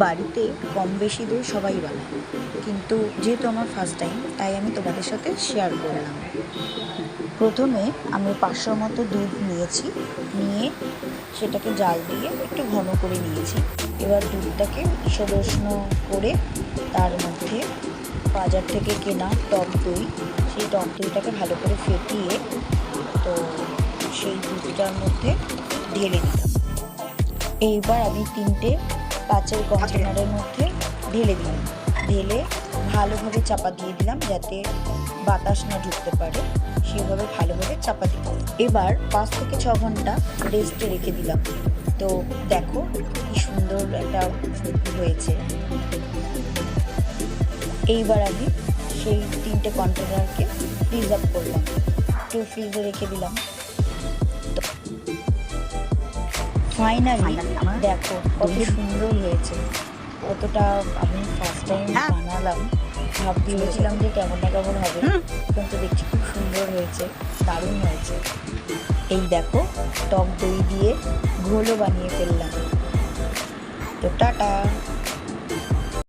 বাড়িতে কম বেশি দই সবাই বানায়, কিন্তু যেহেতু আমার ফার্স্ট টাইম তাই আমি তোমাদের সাথে শেয়ার করলাম। প্রথমে আমি 500 মতো দুধ নিয়েছি, নিয়ে সেটাকে জাল দিয়ে একটু ঘন করে নিয়েছি। এবার দুধটাকে ঈষদুষ্ণ করে তার মধ্যে বাজার থেকে কেনা টক দই, সেই টক দইটাকে ভালো করে ফেটিয়ে তো সেই দুধটার মধ্যে ঢেলে দিলাম। এইবার আমি 3টে কাচের কন্টেনারের মধ্যে ঢেলে দিলাম। ঢেলে ভালোভাবে চাপা দিয়ে দিলাম যাতে বাতাস না ঢুকতে পারে, সেভাবে ভালোভাবে চাপা দিলাম। এবার 5 থেকে 6 ঘন্টা রেস্টে রেখে দিলাম। তো দেখো কি সুন্দর একটা হয়েছে। এইবার আমি সেই 3টে কন্টেনারকে ফ্রিজ আপ করলাম, একটু ফ্রিজে রেখে দিলাম। ফাইনালি দেখো কত সুন্দর হয়েছে। কতটা আমি ফার্স্ট টাইম বানালাম, ভেবেছিলাম যে কেমন না কেমন হবে, কিন্তু দেখছি খুব সুন্দর হয়েছে, দারুণ হয়েছে। এই দেখো টক দই দিয়ে ঘোলও বানিয়ে ফেললাম। তো টাটা।